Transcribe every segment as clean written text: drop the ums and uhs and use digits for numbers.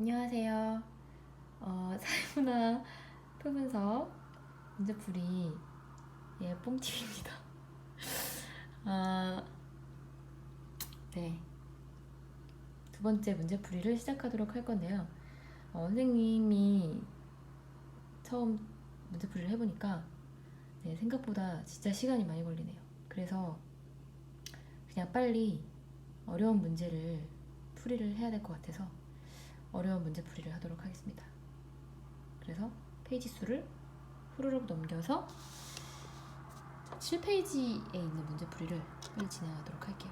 안녕하세요. 사회문화 표분석 문제풀이 뽕팁입니다. 아, 네. 두 번째 문제풀이를 시작하도록 할 건데요. 선생님이 처음 문제풀이를 해보니까 생각보다 진짜 시간이 많이 걸리네요. 그래서 그냥 빨리 어려운 문제를 풀이를 해야 될 것 같아서 어려운 문제풀이를 하도록 하겠습니다. 그래서 페이지 수를 후루룩 넘겨서 7페이지에 있는 문제풀이를 빨리 진행하도록 할게요.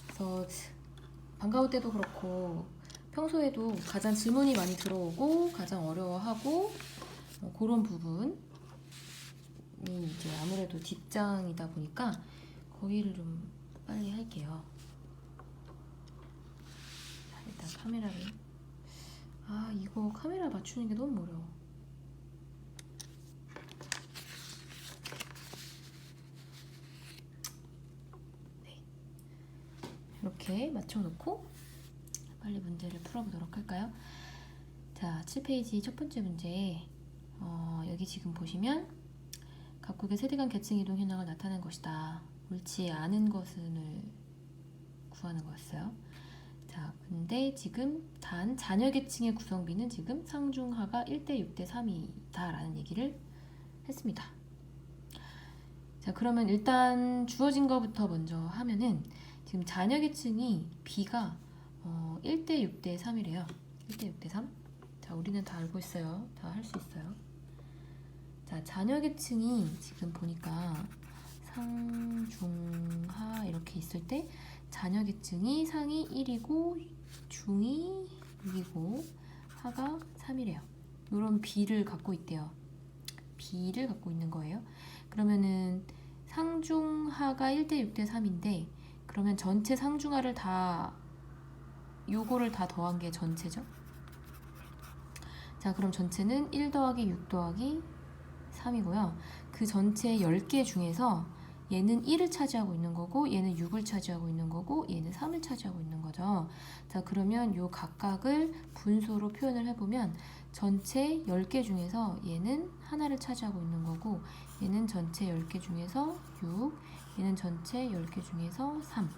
그래서 방과후 때도 그렇고 평소에도 가장 질문이 많이 들어오고 가장 어려워하고 그런 부분이 이제 아무래도 뒷장이다 보니까 거기를 좀 빨리 할게요. 일단 카메라를 이거 카메라 맞추는 게 너무 어려워. 이렇게 맞춰놓고 빨리 문제를 풀어보도록 할까요? 자, 7페이지 첫 번째 문제. 여기 지금 보시면 각국의 세대 간 계층 이동 현상을 나타낸 것이다. 옳지 않은 것을 구하는 거였어요. 자, 근데 지금 단 자녀 계층의 구성비는 지금 상중하가 1대 6대 3이다 라는 얘기를 했습니다. 자, 그러면 일단 주어진 것부터 먼저 하면은 지금 자녀 계층이 B가 1대 6대 3이래요. 1대 6대 3. 자, 우리는 다 알고 있어요. 다 할 수 있어요. 자, 자녀 계층이 지금 보니까 상, 중, 하 이렇게 있을 때 자녀 계층이 상이 1이고 중이 6이고 하가 3이래요. 이런 B를 갖고 있대요. B를 갖고 있는 거예요. 그러면은 상중하가 1대 6대 3인데 그러면 전체 상중하를 다 요거를 다 더한 게 전체죠. 자, 그럼 전체는 1 더하기 6 더하기 3이고요. 그 전체 10개 중에서 얘는 1을 차지하고 있는 거고 얘는 6을 차지하고 있는 거고 얘는 3을 차지하고 있는 거죠. 자, 그러면 요 각각을 분수로 표현을 해보면 전체 10개 중에서 얘는 하나를 차지하고 있는 거고 얘는 전체 10개 중에서 6, 얘는 전체 10개 중에서 3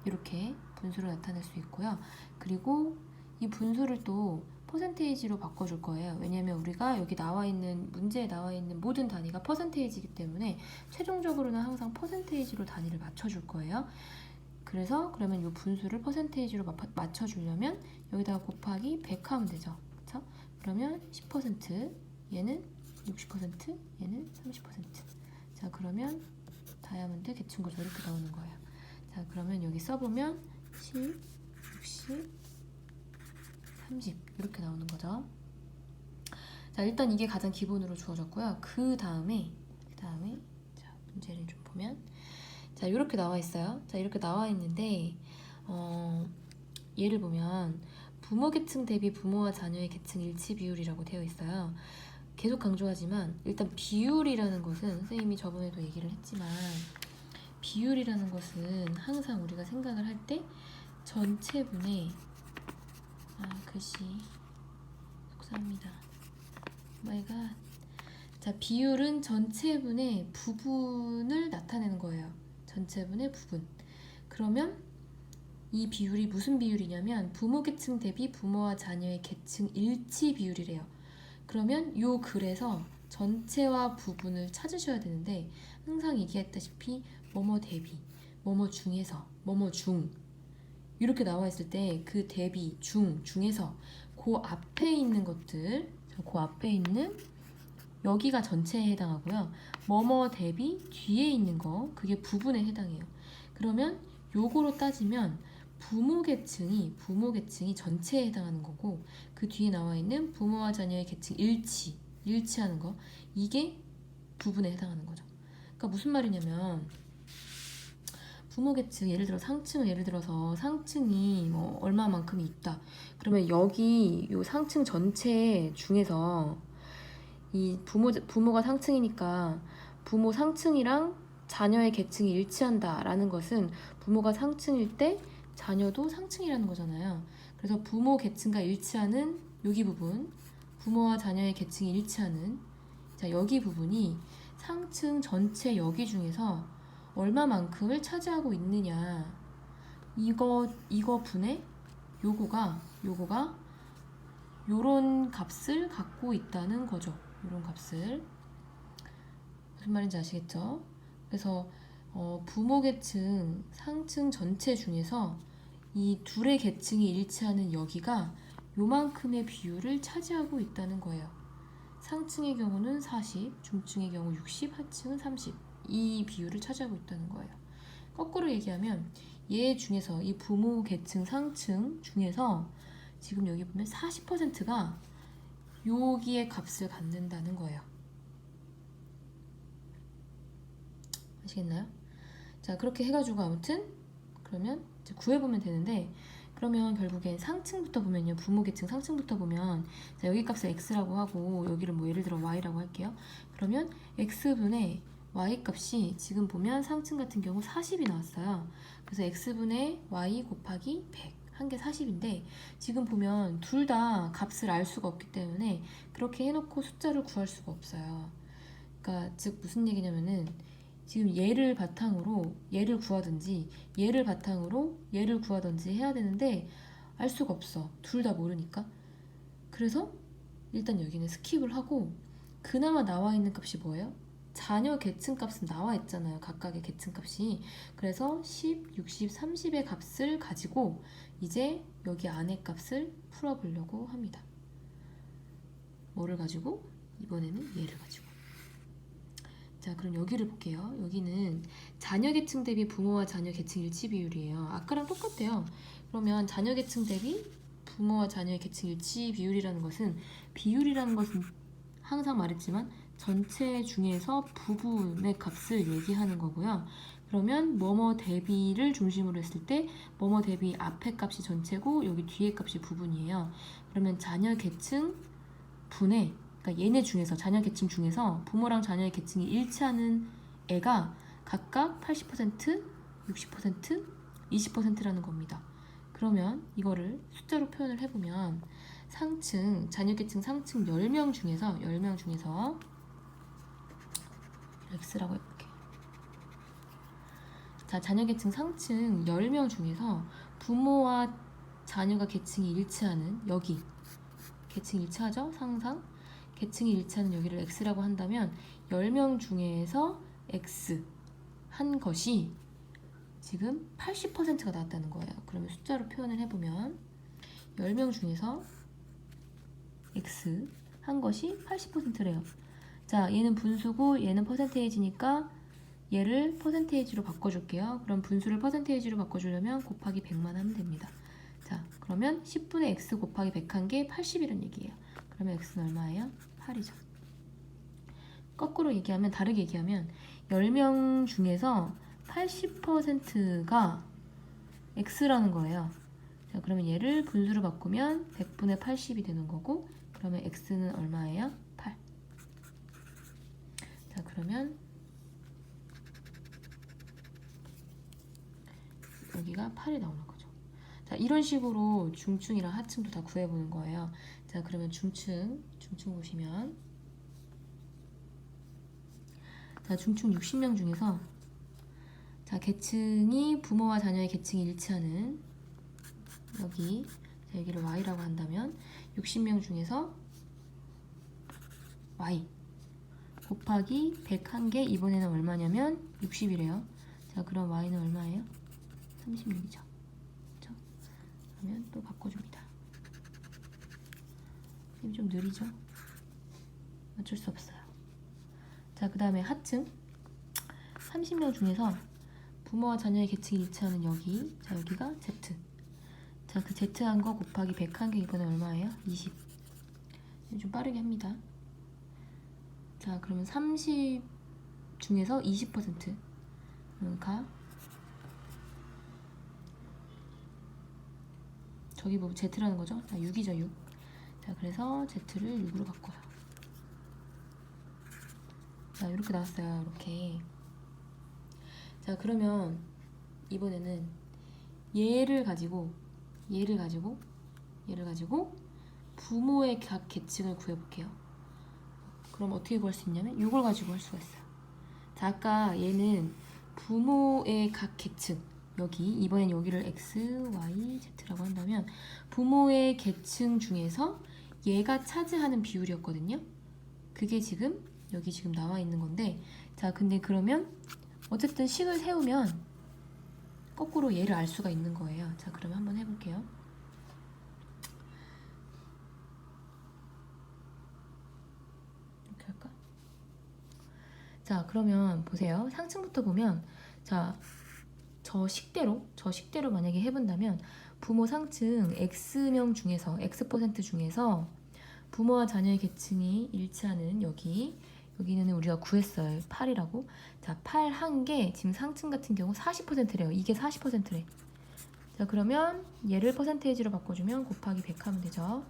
이렇게 분수로 나타낼 수 있고요. 그리고 이 분수를 또 퍼센테이지로 바꿔줄 거예요. 왜냐면 우리가 여기 나와 있는 문제에 나와 있는 모든 단위가 퍼센테이지이기 때문에 최종적으로는 항상 퍼센테이지로 단위를 맞춰줄 거예요. 그래서 그러면 이 분수를 퍼센테이지로 맞춰주려면 여기다가 곱하기 100 하면 되죠. 그쵸? 그러면 10%, 얘는 60%, 얘는 30%. 자, 그러면 다이아몬드 계층구조 이렇게 나오는 거예요. 자, 그러면 여기 써보면 10, 60, 30 이렇게 나오는 거죠. 자, 일단 이게 가장 기본으로 주어졌고요. 그 다음에 자, 문제를 좀 보면 자, 이렇게 나와 있어요. 자, 이렇게 나와 있는데 얘를 보면 부모 계층 대비 부모와 자녀의 계층 일치 비율이라고 되어 있어요. 계속 강조하지만 일단 비율이라는 것은 선생님이 저번에도 얘기를 했지만 비율이라는 것은 항상 우리가 생각을 할 때 전체분의 글씨 속상합니다. 마이갓. 자, 비율은 전체분의 부분을 나타내는 거예요. 전체분의 부분. 그러면 이 비율이 무슨 비율이냐면 부모 계층 대비 부모와 자녀의 계층 일치 비율이래요. 그러면 요 글에서 전체와 부분을 찾으셔야 되는데 항상 얘기했다시피 뭐뭐 대비, 뭐뭐 중에서, 뭐뭐 중 이렇게 나와 있을 때 그 대비, 중에서 그 앞에 있는 것들, 그 앞에 있는 여기가 전체에 해당하고요. 뭐뭐 대비 뒤에 있는 거 그게 부분에 해당해요. 그러면 요거로 따지면 부모 계층이 전체에 해당하는 거고 그 뒤에 나와 있는 부모와 자녀의 계층 일치하는 거 이게 부분에 해당하는 거죠. 그러니까 무슨 말이냐면 부모 계층 예를 들어서 상층이 뭐 얼마만큼이 있다. 그러면 여기 요 상층 전체 중에서 이 부모가 상층이니까 부모 상층이랑 자녀의 계층이 일치한다라는 것은 부모가 상층일 때 자녀도 상층이라는 거잖아요. 그래서 부모 계층과 일치하는 여기 부분, 부모와 자녀의 계층이 일치하는 자 여기 부분이 상층 전체 여기 중에서 얼마만큼을 차지하고 있느냐, 이거 분의 요거가 요런 값을 갖고 있다는 거죠. 요런 값을. 무슨 말인지 아시겠죠? 그래서 부모 계층 상층 전체 중에서 이 둘의 계층이 일치하는 여기가 요만큼의 비율을 차지하고 있다는 거예요. 상층의 경우는 40, 중층의 경우 60, 하층은 30. 이 비율을 차지하고 있다는 거예요. 거꾸로 얘기하면 얘 중에서 이 부모 계층 상층 중에서 지금 여기 보면 40%가 여기의 값을 갖는다는 거예요. 아시겠나요? 자, 그렇게 해가지고 아무튼 그러면 이제 구해보면 되는데, 그러면 결국엔 상층부터 보면요, 부모 계층 상층부터 보면 자, 여기 값을 x라고 하고 여기를 뭐 예를 들어 y라고 할게요. 그러면 x분의 y 값이 지금 보면 상층 같은 경우 40이 나왔어요. 그래서 x분의 y 곱하기 100 한 개 40인데 지금 보면 둘 다 값을 알 수가 없기 때문에 그렇게 해놓고 숫자를 구할 수가 없어요. 그러니까 즉 무슨 얘기냐면은 지금 얘를 바탕으로 얘를 구하든지 얘를 바탕으로 얘를 구하든지 해야 되는데 알 수가 없어. 둘 다 모르니까. 그래서 일단 여기는 스킵을 하고 그나마 나와 있는 값이 뭐예요? 자녀 계층 값은 나와 있잖아요. 각각의 계층 값이. 그래서 10, 60, 30의 값을 가지고 이제 여기 안에 값을 풀어보려고 합니다. 뭐를 가지고? 이번에는 얘를 가지고. 자, 그럼 여기를 볼게요. 여기는 자녀 계층 대비 부모와 자녀 계층 일치 비율이에요. 아까랑 똑같아요. 그러면 자녀 계층 대비 부모와 자녀의 계층 일치 비율이라는 것은, 비율이라는 것은 항상 말했지만 전체 중에서 부분의 값을 얘기하는 거고요. 그러면 뭐뭐 대비를 중심으로 했을 때 뭐뭐 대비 앞에 값이 전체고 여기 뒤에 값이 부분이에요. 그러면 자녀 계층 분의, 그러니까 얘네 중에서 자녀 계층 중에서 부모랑 자녀의 계층이 일치하는 애가 각각 80%, 60%, 20%라는 겁니다. 그러면 이거를 숫자로 표현을 해보면 상층, 자녀 계층 상층 10명 중에서 x라고 해볼게요. 자, 자녀 계층 상층 10명 중에서 부모와 자녀가 계층이 일치하는 여기 계층이 일치하죠? 상상 계층이 일치하는 여기를 x라고 한다면 10명 중에서 x 한 것이 지금 80%가 나왔다는 거예요. 그러면 숫자로 표현을 해보면 10명 중에서 x 한 것이 80%래요. 자, 얘는 분수고 얘는 퍼센테이지니까 얘를 퍼센테이지로 바꿔줄게요. 그럼 분수를 퍼센테이지로 바꿔주려면 곱하기 100만 하면 됩니다. 자, 그러면 10분의 x 곱하기 100 한 게 80이란 얘기예요. 그러면 x는 얼마예요? 8이죠. 거꾸로 얘기하면, 다르게 얘기하면 10명 중에서 80%가 x라는 거예요. 자, 그러면 얘를 분수로 바꾸면 100분의 80이 되는 거고, 그러면 x는 얼마예요? 8. 자, 그러면 여기가 8이 나오는 거죠. 자, 이런 식으로 중층이랑 하층도 다 구해보는 거예요. 자, 그러면 중층 보시면, 자, 중층 60명 중에서 자, 계층이 부모와 자녀의 계층이 일치하는 여기, 자, 여기를 y라고 한다면 60명 중에서 y 곱하기 100 한 게 이번에는 얼마냐면 60이래요. 자, 그럼 y는 얼마예요? 36이죠. 그렇죠? 그러면 또 바꿔줍니다. 좀 느리죠? 어쩔 수 없어요. 자, 그 다음에 하층 30명 중에서 부모와 자녀의 계층이 일치하는 여기, 자, 여기가 z. 자, 그 z 한 거 곱하기 100 한 게 이번에 얼마예요? 20. 좀 빠르게 합니다. 자, 그러면 30 중에서 20%가 저기 뭐 z라는 거죠? 자, 6이죠, 6. 자, 그래서 z를 6으로 바꿔요. 자, 이렇게 나왔어요. 이렇게. 자, 그러면 이번에는 얘를 가지고 부모의 각 계층을 구해볼게요. 그럼 어떻게 구할 수 있냐면 이걸 가지고 할 수가 있어요. 자, 아까 얘는 부모의 각 계층, 여기 이번엔 여기를 x, y, z라고 한다면 부모의 계층 중에서 얘가 차지하는 비율이었거든요. 그게 지금 여기 지금 나와 있는 건데, 자, 근데 그러면 어쨌든 식을 세우면 거꾸로 얘를 알 수가 있는 거예요. 자, 그러면 한번 해볼게요. 이렇게 할까? 자, 그러면 보세요. 상층부터 보면, 자, 저 식대로 만약에 해본다면 부모 상층 X명 중에서 X% 중에서 부모와 자녀의 계층이 일치하는 여기는 우리가 구했어요. 8이라고. 자, 8 한 개 지금 상층 같은 경우 40%래요. 이게 40%래. 자, 그러면 얘를 퍼센테이지로 바꿔주면 곱하기 100 하면 되죠.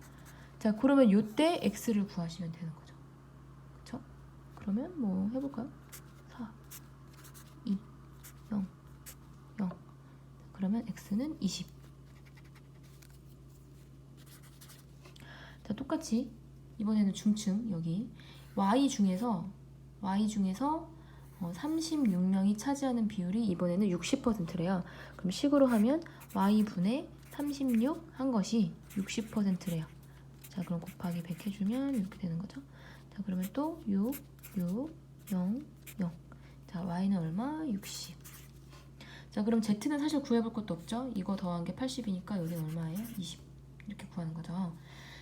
자, 그러면 요때 X를 구하시면 되는 거죠. 그쵸? 그러면 뭐 해볼까요? 4, 2, 0, 0. 그러면 X는 20. 자, 똑같이 이번에는 중층 여기 Y 중에서 36명이 차지하는 비율이 이번에는 60%래요. 그럼 식으로 하면 Y분의 36 한 것이 60%래요. 자, 그럼 곱하기 100 해주면 이렇게 되는 거죠. 자, 그러면 또 6, 6, 0, 0. 자, Y는 얼마? 60. 자, 그럼 Z는 사실 구해볼 것도 없죠. 이거 더한 게 80이니까 여기는 얼마예요? 20. 이렇게 구하는 거죠.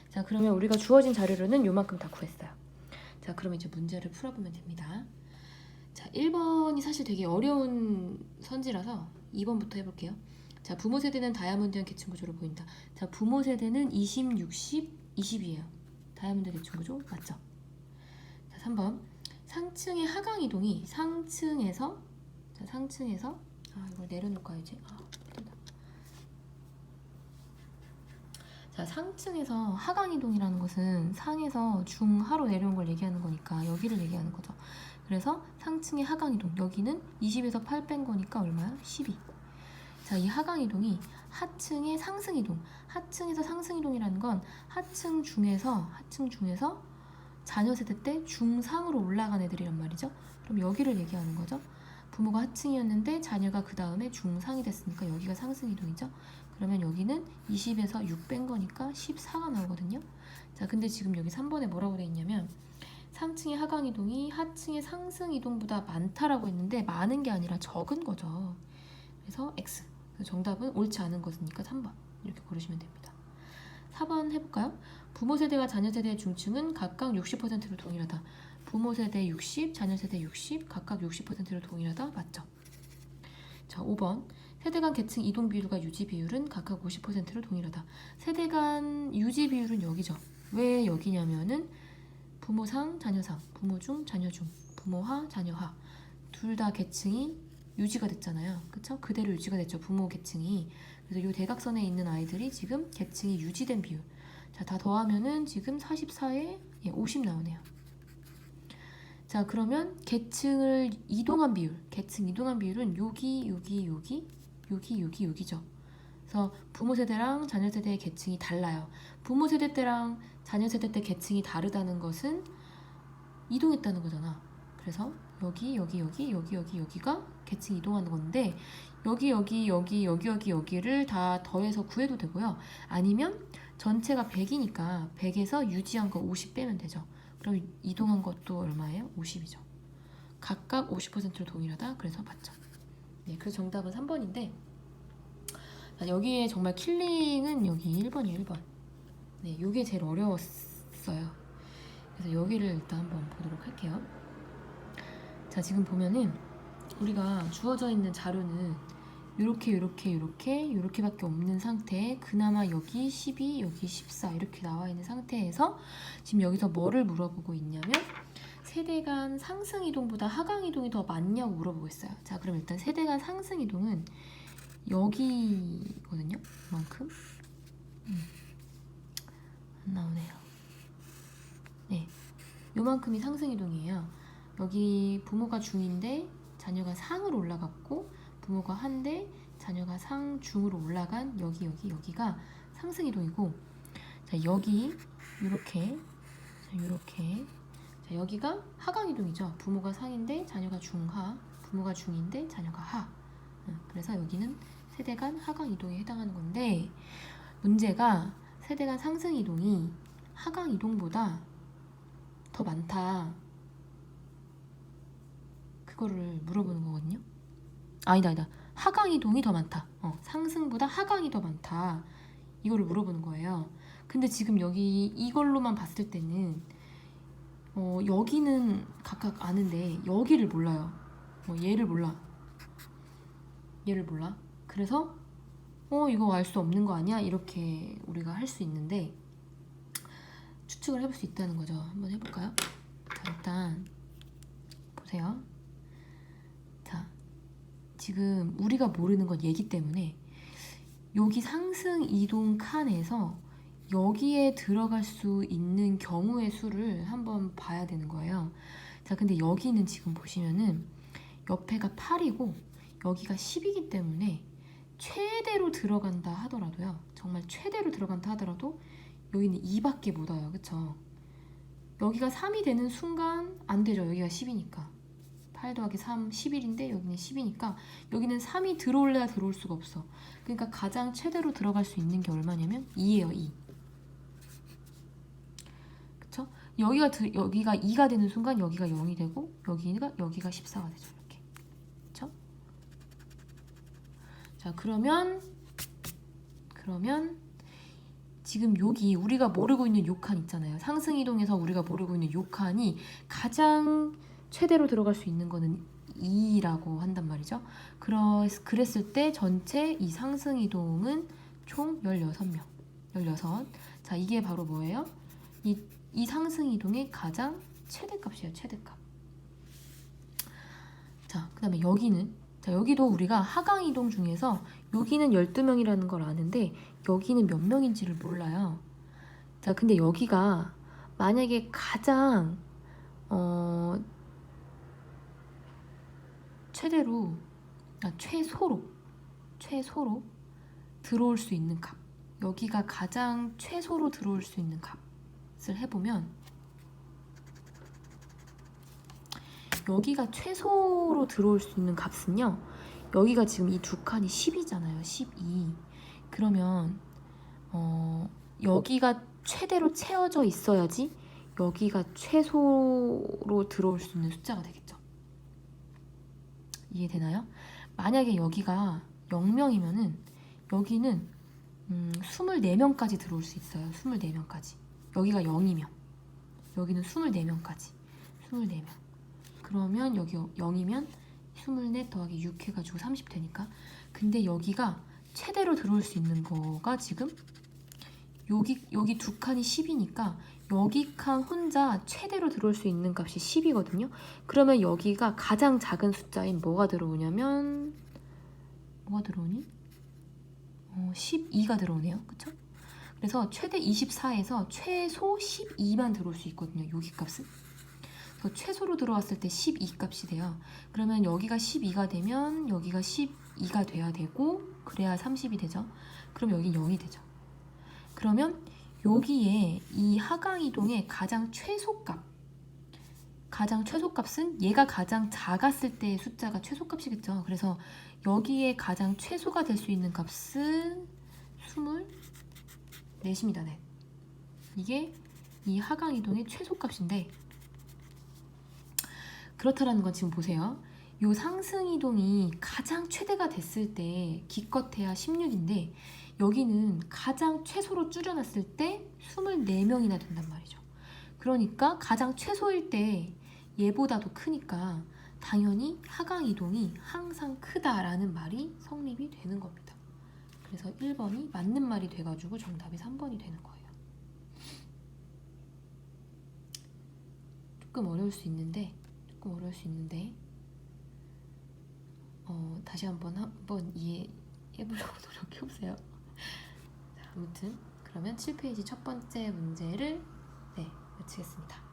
자, 그러면 우리가 주어진 자료로는 요만큼 다 구했어요. 자, 그럼 이제 문제를 풀어보면 됩니다. 자, 1번이 사실 되게 어려운 선지라서 2번부터 해볼게요. 자, 부모 세대는 다이아몬드형 계층 구조로 보인다. 자, 부모 세대는 20, 60, 20이에요. 다이아몬드 계층 구조 맞죠? 자, 3번. 상층의 하강 이동이 상층에서 이걸 내려놓을까 이제? 된다. 자, 상층에서 하강 이동이라는 것은 상에서 중하로 내려온 걸 얘기하는 거니까 여기를 얘기하는 거죠. 그래서 상층의 하강 이동, 여기는 20에서 8 뺀 거니까 얼마야? 12. 자, 이 하강 이동이 하층의 상승 이동, 하층에서 상승 이동이라는 건 하층 중에서 자녀 세대 때 중상으로 올라간 애들이란 말이죠. 그럼 여기를 얘기하는 거죠. 부모가 하층이었는데 자녀가 그 다음에 중상이 됐으니까 여기가 상승 이동이죠. 그러면 여기는 20에서 6 뺀 거니까 14가 나오거든요. 자, 근데 지금 여기 3번에 뭐라고 돼 있냐면 상층의 하강 이동이 하층의 상승 이동보다 많다라고 했는데 많은 게 아니라 적은 거죠. 그래서 X. 정답은 옳지 않은 것이니까 3번 이렇게 고르시면 됩니다. 4번 해볼까요? 부모 세대와 자녀 세대의 중층은 각각 60%로 동일하다. 부모 세대 60, 자녀 세대 60, 각각 60%로 동일하다. 맞죠? 자, 5번. 세대 간 계층 이동 비율과 유지 비율은 각각 50%로 동일하다. 세대 간 유지 비율은 여기죠. 왜 여기냐면은 부모 상, 자녀 상, 부모 중, 자녀 중, 부모 하, 자녀 하. 둘 다 계층이 유지가 됐잖아요. 그쵸? 그대로 유지가 됐죠. 부모 계층이. 그래서 이 대각선에 있는 아이들이 지금 계층이 유지된 비율. 자, 다 더하면은 지금 44에 50 나오네요. 자, 그러면 계층을 이동한 비율. 계층 이동한 비율은 여기죠. 그래서 부모 세대랑 자녀 세대의 계층이 달라요. 부모 세대 때랑 자녀 세대 때 계층이 다르다는 것은 이동했다는 거잖아. 그래서 여기가 계층 이동하는 건데 여기를 다 더해서 구해도 되고요. 아니면 전체가 100이니까 100에서 유지한 거 50 빼면 되죠. 그럼 이동한 것도 얼마예요? 50이죠. 각각 50%로 동일하다. 그래서 맞죠. 네, 그래서 정답은 3번인데 여기에 정말 킬링은 여기 1번이에요. 1번. 네, 이게 제일 어려웠어요. 그래서 여기를 일단 한번 보도록 할게요. 자, 지금 보면은 우리가 주어져 있는 자료는 요렇게밖에 없는 상태에 그나마 여기 12, 여기 14 이렇게 나와 있는 상태에서 지금 여기서 뭐를 물어보고 있냐면 세대 간 상승 이동보다 하강 이동이 더 많냐고 물어보고 있어요. 자, 그럼 일단 세대 간 상승 이동은 여기거든요. 이만큼. 안 나오네요. 네, 요만큼이 상승 이동이에요. 여기 부모가 중인데 자녀가 상으로 올라갔고 부모가 한데 자녀가 상중으로 올라간 여기가 상승 이동이고, 자 여기 이렇게, 자 이렇게, 자 여기가 하강 이동이죠. 부모가 상인데 자녀가 중하, 부모가 중인데 자녀가 하. 그래서 여기는 세대 간 하강 이동에 해당하는 건데, 문제가 세대 간 상승 이동이 하강 이동보다 더 많다, 그거를 물어보는 거거든요. 아니다. 하강 이동이 더 많다. 상승보다 하강이 더 많다. 이거를 물어보는 거예요. 근데 지금 여기 이걸로만 봤을 때는 여기는 각각 아는데 여기를 몰라요. 얘를 몰라. 그래서 이거 알 수 없는 거 아니야? 이렇게 우리가 할 수 있는데, 추측을 해볼 수 있다는 거죠. 한번 해볼까요? 자, 일단 보세요. 자, 지금 우리가 모르는 건 얘기 때문에 여기 상승 이동 칸에서 여기에 들어갈 수 있는 경우의 수를 한번 봐야 되는 거예요. 자, 근데 여기는 지금 보시면은 옆에가 8이고 여기가 10이기 때문에 최대로 들어간다 하더라도요, 정말 최대로 들어간다 하더라도 여기는 2밖에 못 와요. 그쵸? 여기가 3이 되는 순간 안 되죠. 여기가 10이니까 8 더하기 3, 11인데 여기는 10이니까 여기는 3이 들어올래야 들어올 수가 없어. 그러니까 가장 최대로 들어갈 수 있는 게 얼마냐면 2예요. 2. 그쵸? 여기가 2가 되는 순간 여기가 0이 되고 여기가 14가 되죠. 이렇게. 그쵸? 자, 그러면 지금 여기 우리가 모르고 있는 요 칸 있잖아요. 상승 이동에서 우리가 모르고 있는 요 칸이 가장 최대로 들어갈 수 있는 거는 2라고 한단 말이죠. 그랬을 때 전체 이 상승 이동은 총 16명. 16. 자, 이게 바로 뭐예요? 이 상승 이동의 가장 최대값이에요. 최대값. 자, 그 다음에 여기는, 자, 여기도 우리가 하강 이동 중에서 여기는 12명이라는 걸 아는데 여기는 몇 명인지를 몰라요. 자, 근데 여기가 만약에 가장 최소로 들어올 수 있는 값, 여기가 가장 최소로 들어올 수 있는 값을 해보면 여기가 최소로 들어올 수 있는 값은요, 여기가 지금 이 두 칸이 10이잖아요. 12. 그러면 여기가 최대로 채워져 있어야지 여기가 최소로 들어올 수 있는 숫자가 되겠죠. 이해되나요? 만약에 여기가 0명이면은 여기는 24명까지 들어올 수 있어요. 24명까지. 여기가 0이면 여기는 24명까지. 24명. 그러면 여기 0이면 24 더하기 6 해가지고 30 되니까. 근데 여기가 최대로 들어올 수 있는 거가 지금 여기 두 칸이 10이니까 여기 칸 혼자 최대로 들어올 수 있는 값이 10이거든요. 그러면 여기가 가장 작은 숫자인 뭐가 들어오냐면, 뭐가 들어오니? 12가 들어오네요. 그쵸? 그래서 최대 24에서 최소 12만 들어올 수 있거든요. 여기 값은. 그래서 최소로 들어왔을 때 12 값이 돼요. 그러면 여기가 12가 되면 여기가 12가 돼야 되고, 그래야 30이 되죠. 그럼 여기 0이 되죠. 그러면 여기에 이 하강 이동의 가장 최소값은 얘가 가장 작았을 때의 숫자가 최소값이겠죠. 그래서 여기에 가장 최소가 될 수 있는 값은 24입니다. 네. 이게 이 하강 이동의 최소값인데, 그렇다라는 건 지금 보세요. 요 상승 이동이 가장 최대가 됐을 때 기껏해야 16인데 여기는 가장 최소로 줄여놨을 때 24명이나 된단 말이죠. 그러니까 가장 최소일 때 얘보다도 크니까 당연히 하강 이동이 항상 크다라는 말이 성립이 되는 겁니다. 그래서 1번이 맞는 말이 돼가지고 정답이 3번이 되는 거예요. 조금 어려울 수 있는데 다시 한번 이해해보려고 노력해보세요. 자, 아무튼 그러면 7페이지 첫 번째 문제를 마치겠습니다.